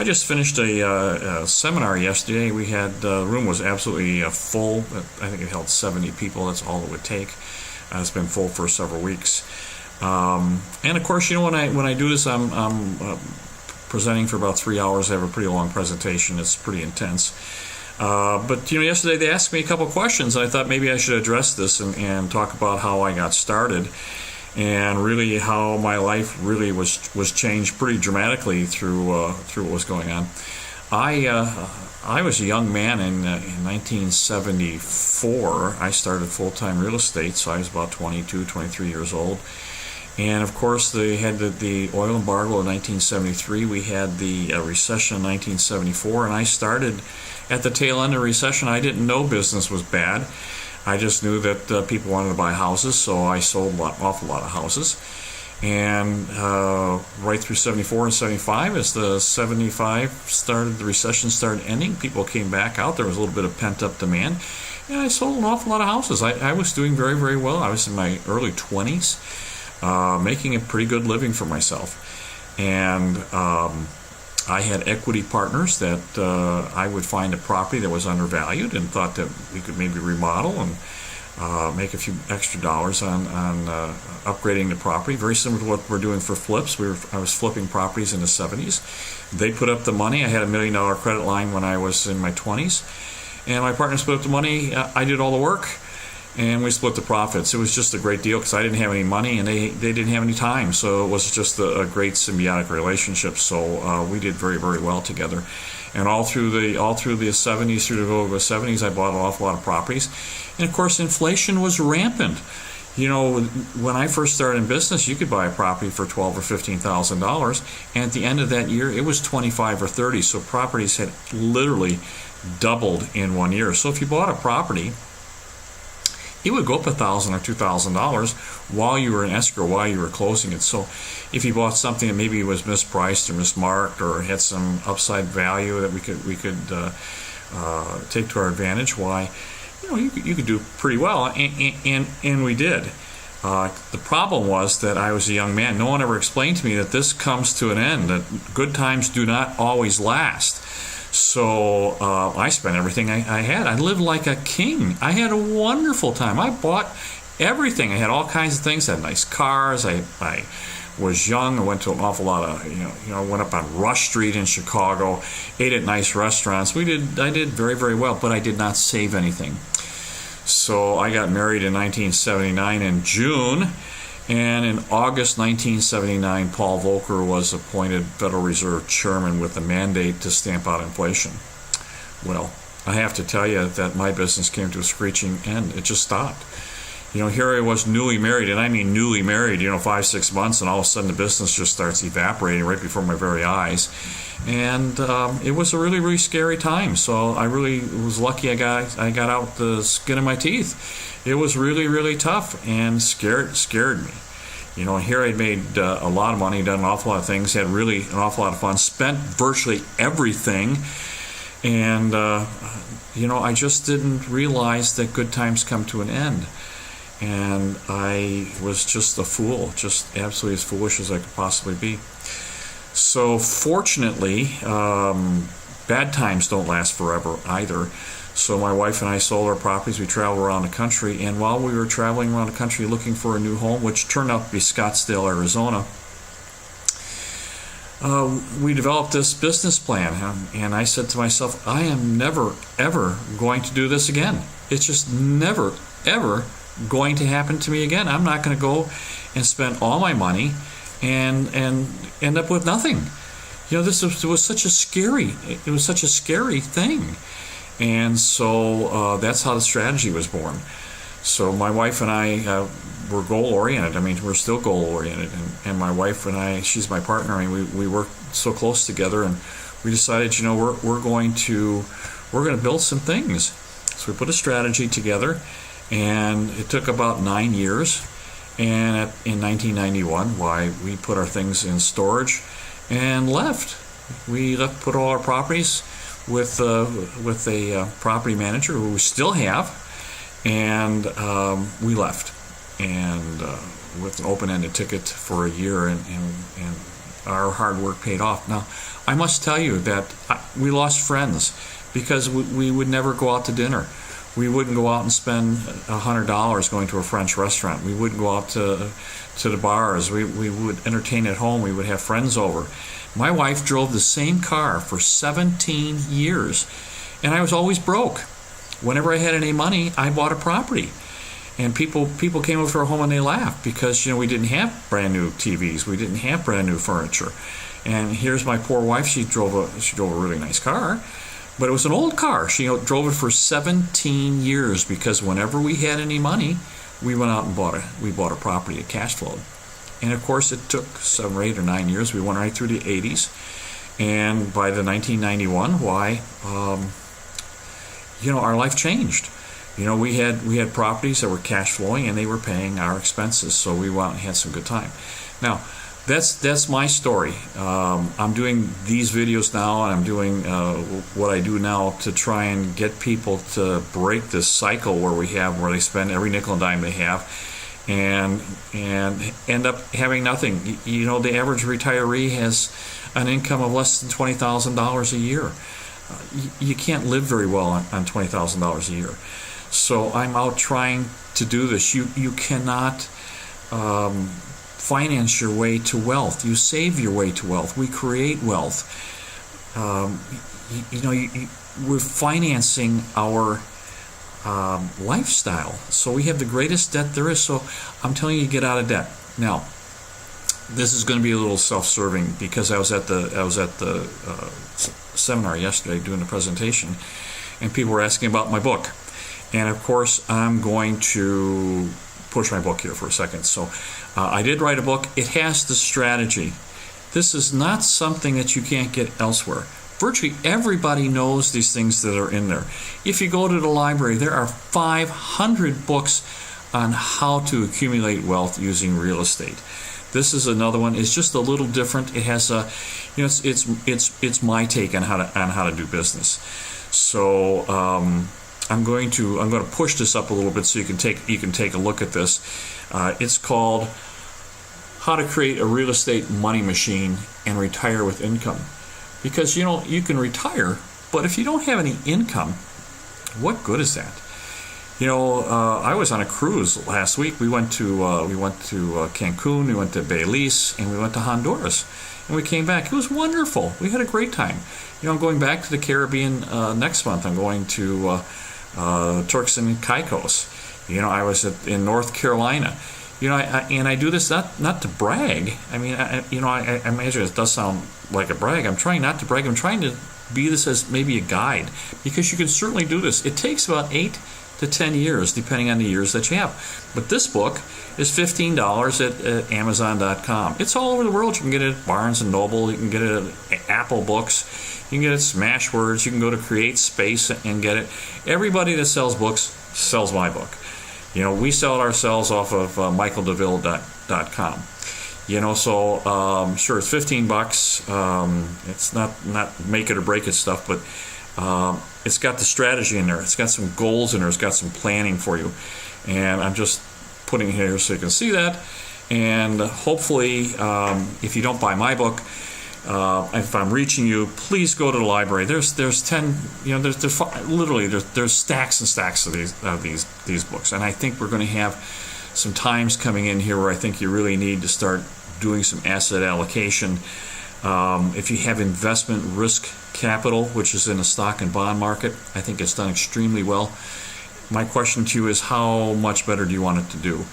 I just finished a seminar yesterday. We had the room was absolutely full. I think it held 70 people. That's all it would take. It's been full for several weeks. And of course, when I do this, I'm presenting for about 3 hours. I have a pretty long presentation. It's pretty intense. But yesterday they asked me a couple questions, and I thought maybe I should address this and talk about how I got started, and really how my life really was changed pretty dramatically through what was going on. I was a young man in 1974. I started full-time real estate, so I was about 22, 23 years old. And of course, they had the oil embargo in 1973. We had the recession in 1974, and I started at the tail end of the recession. I didn't know business was bad. I just knew that people wanted to buy houses, so I sold an awful lot of houses. And right through 74 and 75, as the 75 started, the recession started ending, people came back out. There was a little bit of pent-up demand, and I sold an awful lot of houses. I was doing very, very well. I was in my early 20s, making a pretty good living for myself. And I had equity partners that I would find a property that was undervalued and thought that we could maybe remodel and make a few extra dollars on upgrading the property. Very similar to what we're doing for flips. I was flipping properties in the 70s. They put up the money. I had $1 million credit line when I was in my 20s. And my partners put up the money. I did all the work. And we split the profits. It was just a great deal because I didn't have any money and they didn't have any time. So it was just a great symbiotic relationship. So we did very, very well together. And all through the 70s, through the 70s, I bought an awful lot of properties. And of course, inflation was rampant. When I first started in business, you could buy a property for $12,000 or $15,000, and at the end of that year, it was $25,000 or $30,000. So properties had literally doubled in 1 year. So if you bought a property, it would go up $1,000 or $2,000 while you were in escrow, while you were closing it. So if you bought something that maybe was mispriced or mismarked or had some upside value that we could take to our advantage, you could do pretty well, and we did. The problem was that I was a young man. No one ever explained to me that this comes to an end, that good times do not always last. So I spent everything I had. I lived like a king. I had a wonderful time. I bought everything. I had all kinds of things. I had nice cars. I was young. I went to an awful lot of, went up on Rush Street in Chicago, ate at nice restaurants. I did very, very well, but I did not save anything. So I got married in 1979 in June. And in August 1979, Paul Volcker was appointed Federal Reserve Chairman with a mandate to stamp out inflation. Well, I have to tell you that my business came to a screeching end. It just stopped. Here I was newly married, and I mean newly married, 5-6 months, and all of a sudden the business just starts evaporating right before my very eyes. And it was a really, really scary time. So I really was lucky I got out the skin of my teeth. It was really, really tough and scared me. And here I'd made a lot of money, done an awful lot of things, had really an awful lot of fun, spent virtually everything, and I just didn't realize that good times come to an end. And I was just a fool, just absolutely as foolish as I could possibly be. So fortunately, bad times don't last forever either. So my wife and I sold our properties. We traveled around the country, and while we were traveling around the country looking for a new home, which turned out to be Scottsdale, Arizona, we developed this business plan, and I said to myself, I am never, ever going to do this again. It's just never, ever going to happen to me again. I'm not going to go and spend all my money and end up with nothing. It was such a scary thing. And so that's how the strategy was born. So my wife and I were goal-oriented. We're still goal-oriented. And my wife and I, she's my partner, we work so close together, and we decided, we're going to build some things. So we put a strategy together, and it took about 9 years. And in 1991, we put our things in storage and left. We put all our properties with a property manager who we still have, and we left, and with an open-ended ticket for a year, and our hard work paid off. Now, I must tell you that we lost friends because we would never go out to dinner. We wouldn't go out and spend $100 going to a French restaurant. We wouldn't go out to the bars. We would entertain at home. We would have friends over. My wife drove the same car for 17 years, and I was always broke. Whenever I had any money, I bought a property. And people came over to our home and they laughed because, we didn't have brand new TVs. We didn't have brand new furniture. And here's my poor wife. She drove a really nice car, but it was an old car. She drove it for 17 years because whenever we had any money, we went out and bought a property at cash flow. And of course, it took 7 or 8 or 9 years. We went right through the 80s, and by the 1991, our life changed. We had properties that were cash flowing and they were paying our expenses, so we went out and had some good time. Now, that's my story. I'm doing these videos now, and I'm doing what I do now to try and get people to break this cycle where they spend every nickel and dime they have and end up having nothing. The average retiree has an income of less than $20,000 a year. You can't live very well on $20,000 a year. So I'm out trying to do this. You cannot finance your way to wealth. You save your way to wealth. We create wealth. We're financing our lifestyle. So we have the greatest debt there is. So I'm telling you, get out of debt. Now, this is going to be a little self-serving because I was at the seminar yesterday doing the presentation, and people were asking about my book. And of course, I'm going to push my book here for a second. So I did write a book. It has the strategy. This is not something that you can't get elsewhere. Virtually everybody knows these things that are in there. If you go to the library, there are 500 books on how to accumulate wealth using real estate. This is another one. It's just a little different. It has a, it's my take on how to do business. So I'm going to push this up a little bit so you can take a look at this. It's called How to Create a Real Estate Money Machine and Retire with Income. Because you can retire, but if you don't have any income, what good is that? I was on a cruise last week. We went to Cancun, we went to Belize, and we went to Honduras, and we came back. It was wonderful. We had a great time. I'm going back to the Caribbean next month. I'm going to Turks and Caicos. I was in North Carolina. I do this not to brag. I mean, I imagine it does sound like a brag. I'm trying not to brag. I'm trying to be this as maybe a guide, because you can certainly do this. It takes about 8 to 10 years, depending on the years that you have. But this book is $15 at Amazon.com. It's all over the world. You can get it at Barnes & Noble. You can get it at Apple Books. You can get it at Smashwords. You can go to Create Space and get it. Everybody that sells books sells my book. We sell it ourselves off of michaeldouville.com. So sure, it's $15. It's not make it or break it stuff, but it's got the strategy in there. It's got some goals in there. It's got some planning for you. And I'm just putting it here so you can see that. And hopefully, if you don't buy my book, if I'm reaching you, please go to the library. There's 10, there's stacks and stacks of these books. And I think we're going to have some times coming in here where I think you really need to start doing some asset allocation. If you have investment risk capital, which is in the stock and bond market, I think it's done extremely well. My question to you is, how much better do you want it to do?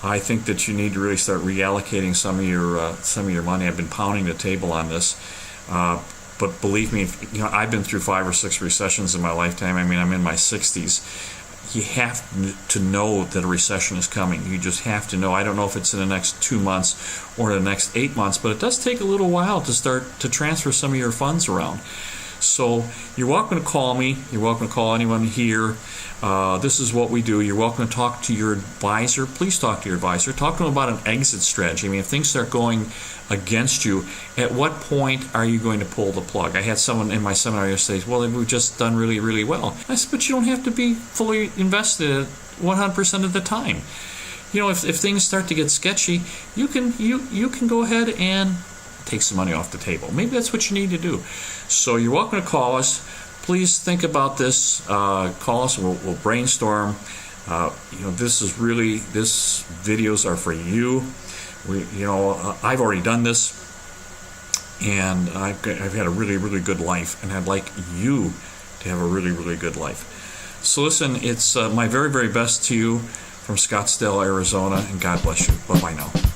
I think that you need to really start reallocating some of your money. I've been pounding the table on this, but believe me, I've been through 5 or 6 recessions in my lifetime. I mean, I'm in my 60s. You have to know that a recession is coming. You just have to know. I don't know if it's in the next 2 months or the next 8 months, but it does take a little while to start to transfer some of your funds around. So you're welcome to call me. You're welcome to call anyone here. This is what we do. You're welcome to talk to your advisor. Please talk to your advisor. Talk to them about an exit strategy. I mean, if things start going against you, at what point are you going to pull the plug? I had someone in my seminar yesterday say, well, we've just done really, really well. I said, but you don't have to be fully invested 100% of the time. If things start to get sketchy, you can go ahead and take some money off the table. Maybe that's what you need to do. So you're welcome to call us. Please think about this. Call us. We'll brainstorm. This videos are for you. I've already done this, and I've had a really, really good life, and I'd like you to have a really, really good life. So listen, it's my very, very best to you from Scottsdale, Arizona, and God bless you. Bye-bye now.